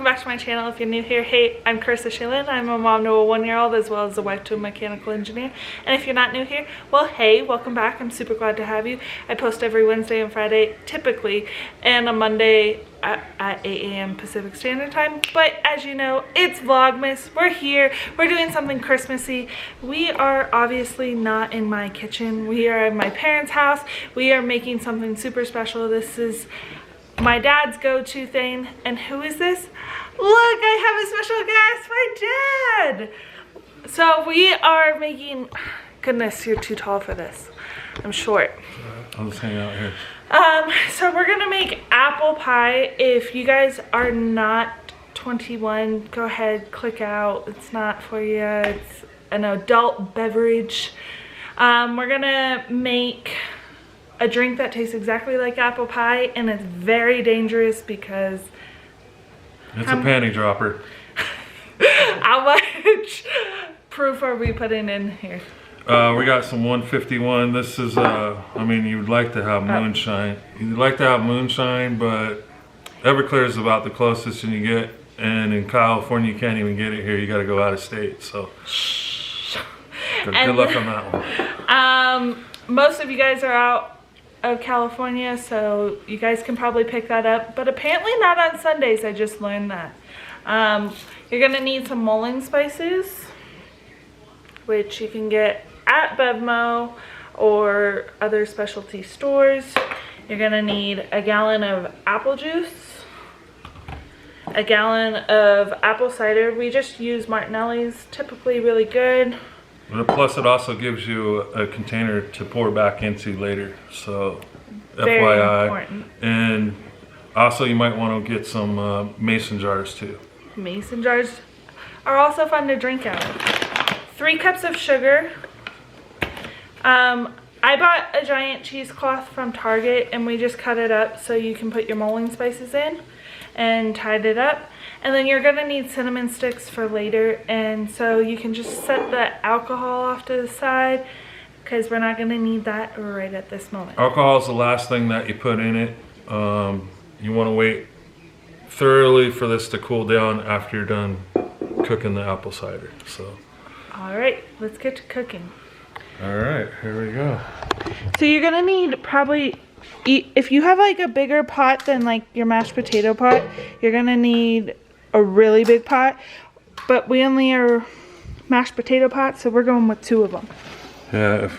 welcome back to my channel. If you're new here, hey, I'm Carissa Shilin. I'm a mom to a 1-year-old as well as a wife to a mechanical engineer. And if you're not new here, well, hey, welcome back. I'm super glad to have you. I post every Wednesday and Friday, typically, and a Monday at 8 a.m. Pacific Standard Time. But as you know, it's Vlogmas. We're here. We're doing something Christmassy. We are obviously not in my kitchen. We are in my parents' house. We are making something super special. This is my dad's go-to thing. And who is this? Look, I have a special guest, my dad. So we are making, goodness, you're too tall for this. I'm short. I'll just hang out here. So we're gonna make apple pie. If you guys are not 21, go ahead, click out. It's not for you. It's an adult beverage. We're gonna make a drink that tastes exactly like apple pie, and it's very dangerous because it's a panty dropper. How much proof are we putting in here? We got some 151. This is I mean, you'd like to have moonshine. You'd like to have moonshine, but Everclear is about the closest you get, and in California you can't even get it here. You got to go out of state. So good luck on that one. Most of you guys are out of California, so you guys can probably pick that up, but apparently not on Sundays. I just learned that. You're gonna need some mulling spices, which you can get at Bevmo or other specialty stores. You're gonna need a gallon of apple juice, a gallon of apple cider. We just use Martinelli's, typically really good. Plus it also gives you a container to pour back into later, so Very FYI. important. And also you might want to get some mason jars too. Mason jars are also fun to drink out of. 3 cups of sugar. I bought a giant cheesecloth from Target and we just cut it up so you can put your mulling spices in, and tied it up. And then you're gonna need cinnamon sticks for later, and so you can just set the alcohol off to the side because we're not gonna need that right at this moment. Alcohol is the last thing that you put in it. You want to wait thoroughly for this to cool down after you're done cooking the apple cider. So all right, let's get to cooking. all right, here we go. So you're gonna need probably, if you have like a bigger pot than like your mashed potato pot, you're gonna need a really big pot, but we only are mashed potato pots, so we're going with 2 of them. Yeah,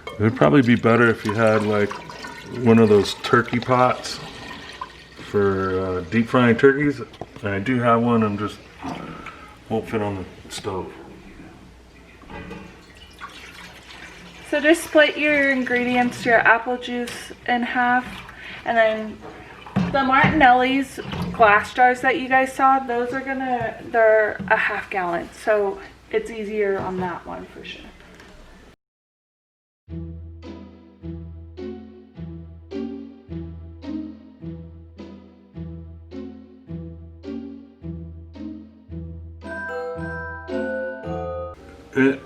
it would probably be better if you had like one of those turkey pots for deep frying turkeys. And I do have one, and just won't fit on the stove. So just split your ingredients, your apple juice in half, and then the Martinelli's glass jars that you guys saw, those are they're a half gallon, so it's easier on that one for sure.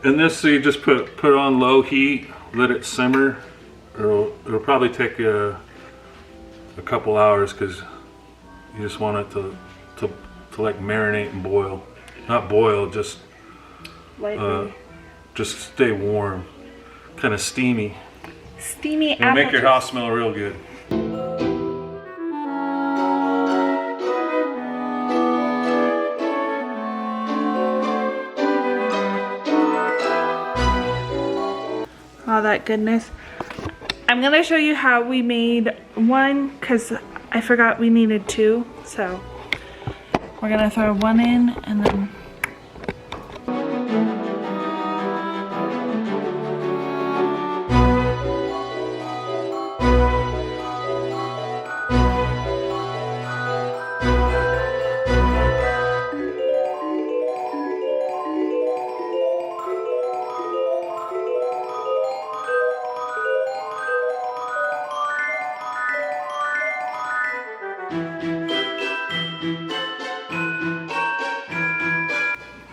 And this, so you just put on low heat, let it simmer. It'll probably take you a couple hours because you just want it to like marinate and boil. Not boil, just stay warm, kind of steamy. Steamy It'll apple make your juice. house smell real good. All that goodness. I'm gonna show you how we made one because I forgot we needed 2, so we're gonna throw 1 in and then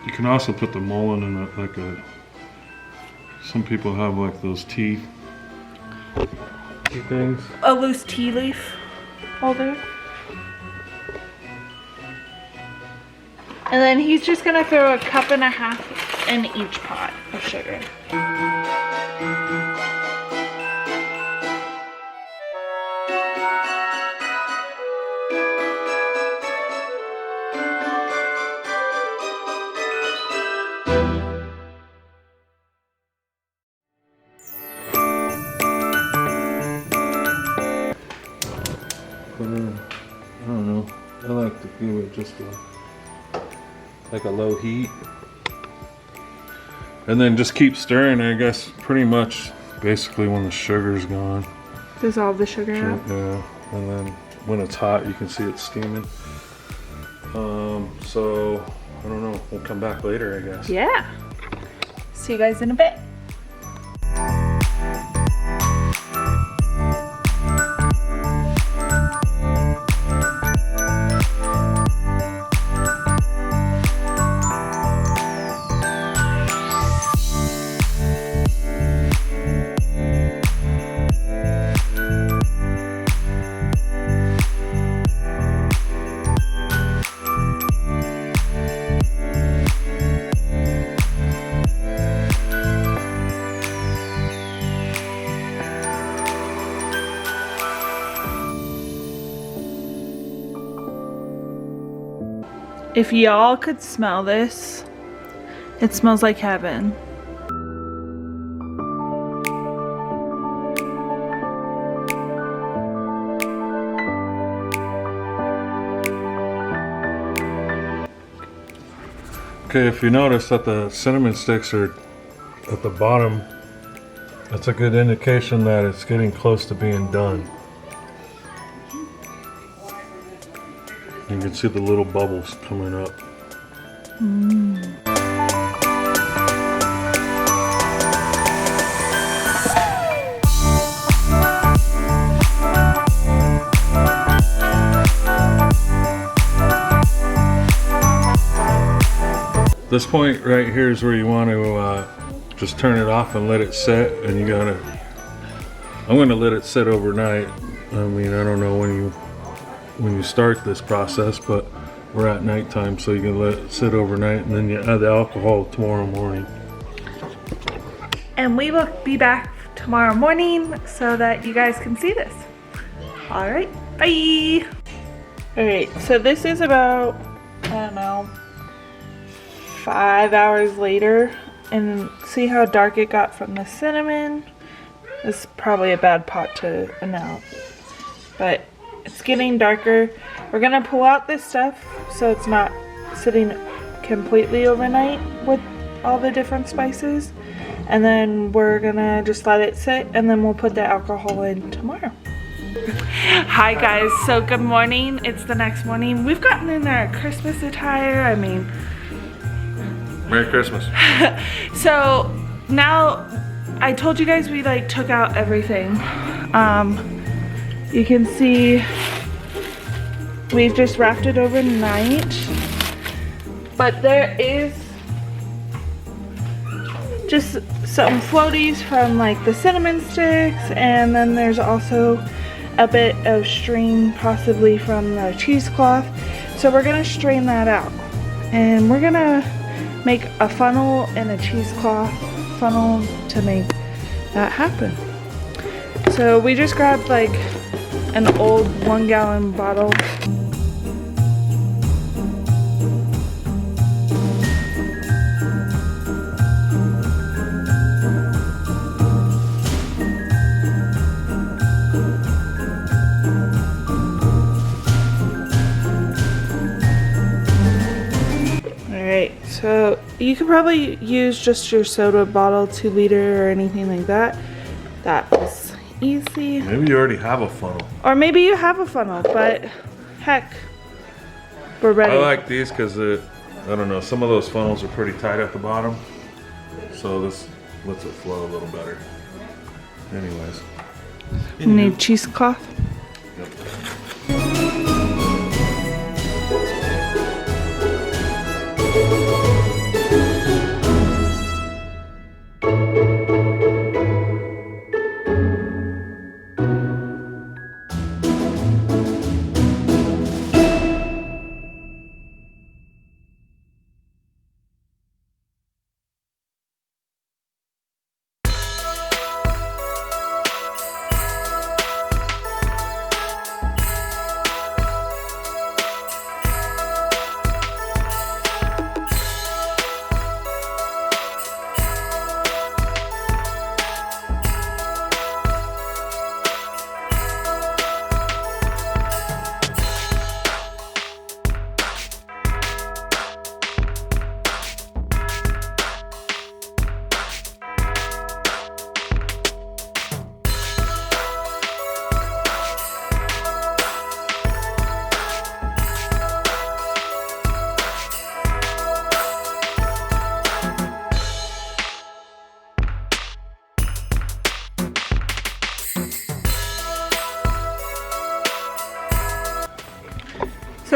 You can also put the mulling in some people have like those tea things. a loose tea leaf holder. And then he's just gonna throw a cup and a half in each pot of sugar. I don't know. I like to give it just like a low heat. And then just keep stirring, I guess, pretty much basically when the sugar's gone. Dissolve the sugar out? Yeah, and then when it's hot, you can see it steaming. So, I don't know, we'll come back later, I guess. Yeah. See you guys in a bit. If y'all could smell this, it smells like heaven. Okay, if you notice that the cinnamon sticks are at the bottom, that's a good indication that it's getting close to being done. You can see the little bubbles coming up. This point right here is where you want to just turn it off and let it set, and you gotta, I'm going to let it sit overnight. I mean, I don't know when you start this process, but we're at nighttime, so you can let it sit overnight, and then you add the alcohol tomorrow morning. And we will be back tomorrow morning so that you guys can see this. All right, bye. All right, so this is about, I don't know, 5 hours later, and see how dark it got from the cinnamon. This is probably a bad pot to announce, but it's getting darker. We're gonna pull out this stuff so it's not sitting completely overnight with all the different spices, and then we're gonna just let it sit, and then we'll put the alcohol in tomorrow. Hi guys, so good morning. It's the next morning. We've gotten in our Christmas attire. I mean, Merry Christmas. So now I told you guys we like took out everything. You can see we've just wrapped it overnight, but there is just some floaties from like the cinnamon sticks, and then there's also a bit of string possibly from the cheesecloth. So we're gonna strain that out, and we're gonna make a funnel and a cheesecloth funnel to make that happen. So we just grabbed like an old 1-gallon bottle. Alright, so you could probably use just your soda bottle, 2 liter or anything like that. That was easy. Maybe you already have a funnel. Or maybe you have a funnel, but heck, we're ready. I like these because I don't know, some of those funnels are pretty tight at the bottom, so this lets it flow a little better. Anyways. We need cheesecloth. Yep.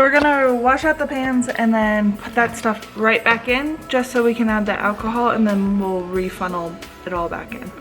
So we're gonna wash out the pans and then put that stuff right back in just so we can add the alcohol, and then we'll refunnel it all back in.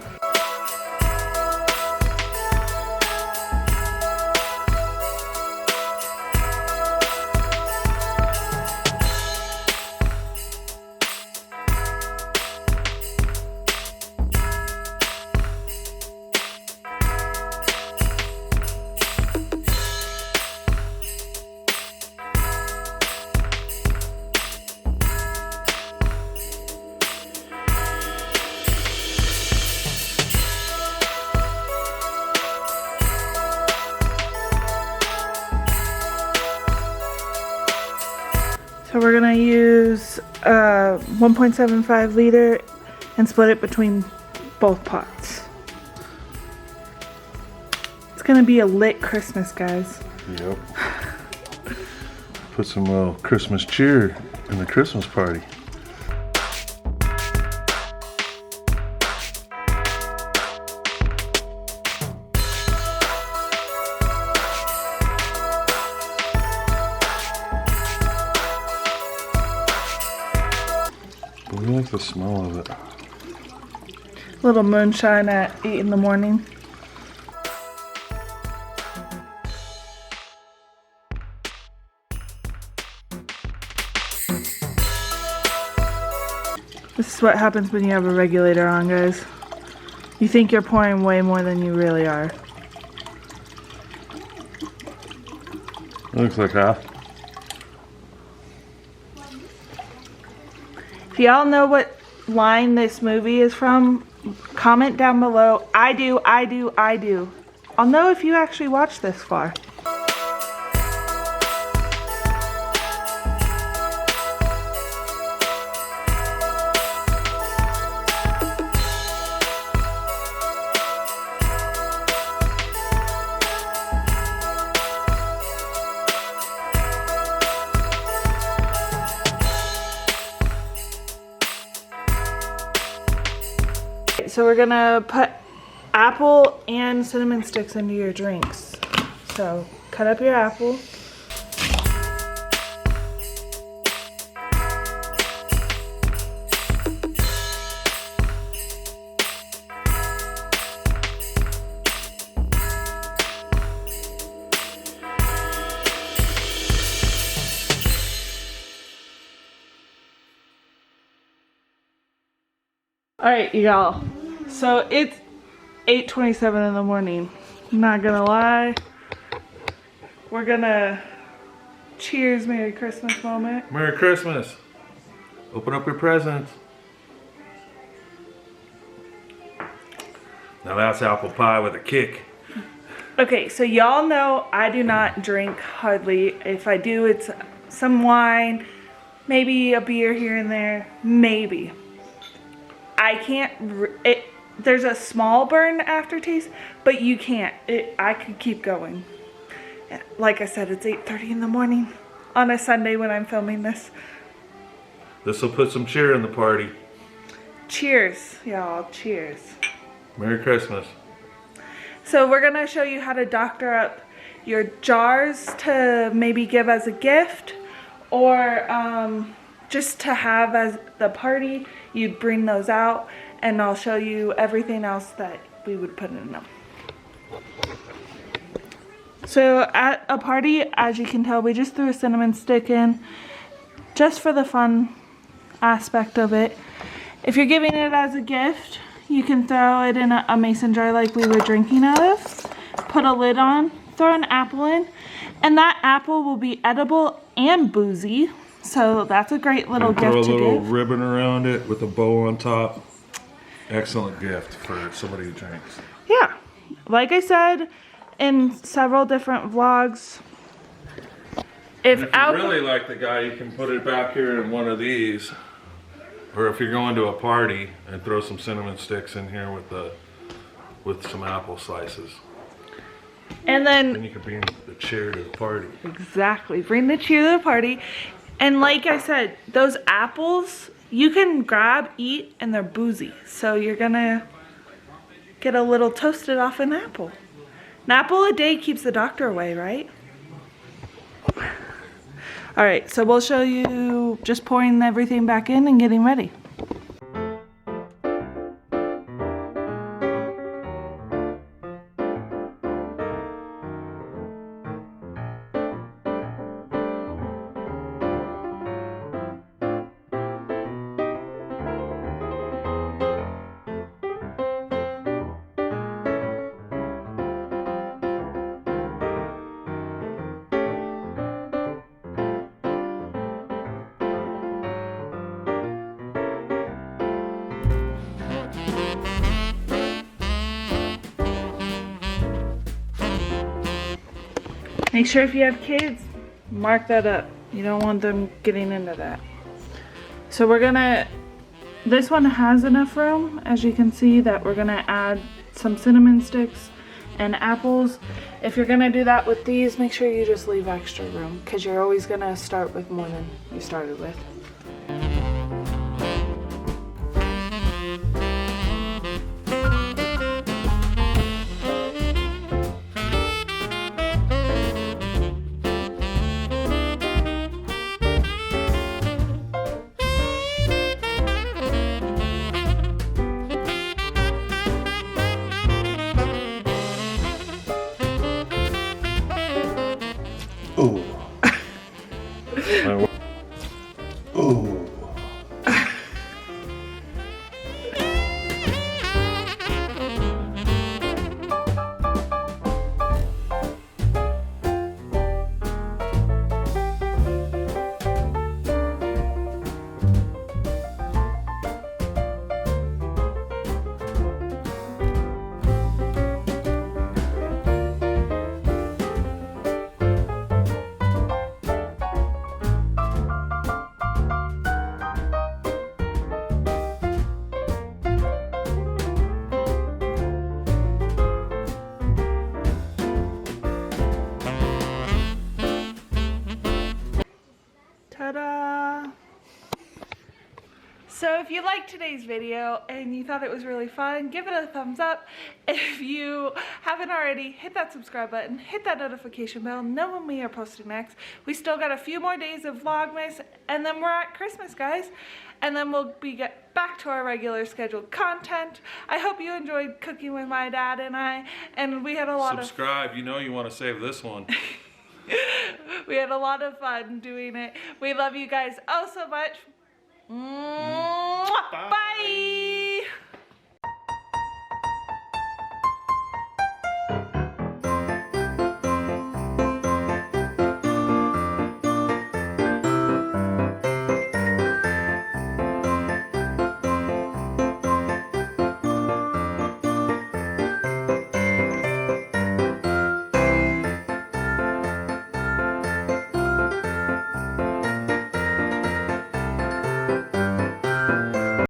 So we're gonna use 1.75 liter and split it between both pots. It's gonna be a lit Christmas, guys. Yep. Put some little Christmas cheer in the Christmas party. I like the smell of it. Little moonshine at 8 in the morning. This is what happens when you have a regulator on, guys. You think you're pouring way more than you really are. Looks like half. If y'all know what line this movie is from, comment down below. I do. I'll know if you actually watched this far. So we're gonna put apple and cinnamon sticks into your drinks. So cut up your apple. All right, y'all. So it's 8:27 in the morning. I'm not gonna lie. We're gonna cheers, Merry Christmas moment. Merry Christmas. Open up your presents. Now that's apple pie with a kick. Okay, so y'all know I do not drink hardly. If I do, it's some wine, maybe a beer here and there, maybe. I can't, there's a small burn aftertaste, but you can't. I could keep going. Like I said, it's 8:30 in the morning on a Sunday when I'm filming this. This will put some cheer in the party. Cheers, y'all, cheers. Merry Christmas. So we're gonna show you how to doctor up your jars to maybe give as a gift, or just to have as the party. You'd bring those out, and I'll show you everything else that we would put in them. So at a party, as you can tell, we just threw a cinnamon stick in just for the fun aspect of it. If you're giving it as a gift, you can throw it in a mason jar like we were drinking out of, put a lid on, throw an apple in, and that apple will be edible and boozy. So that's a great little gift to give. Throw a little ribbon around it with a bow on top. Excellent gift for somebody who drinks. Yeah, like I said in several different vlogs, if you really like the guy, you can put it back here in one of these. Or if you're going to a party, and throw some cinnamon sticks in here with some apple slices. And then you can bring the cheer to the party. Exactly, bring the cheer to the party. And like I said, those apples, you can grab, eat, and they're boozy. So you're gonna get a little toasted off an apple. An apple a day keeps the doctor away, right? All right, so we'll show you just pouring everything back in and getting ready. Make sure if you have kids, mark that up. You don't want them getting into that. So we're gonna, this one has enough room, as you can see, that we're gonna add some cinnamon sticks and apples. If you're gonna do that with these, make sure you just leave extra room, because you're always gonna start with more than you started with. Ooh. Ooh. Ta-da! So if you liked today's video and you thought it was really fun, give it a thumbs up. If you haven't already, hit that subscribe button, hit that notification bell, know when we are posting next. We still got a few more days of Vlogmas, and then we're at Christmas, guys. And then we'll get back to our regular scheduled content. I hope you enjoyed cooking with my dad and I, and we had a lot Subscribe, you know you want to save this one. We had a lot of fun doing it. We love you guys oh so much. Bye. Bye.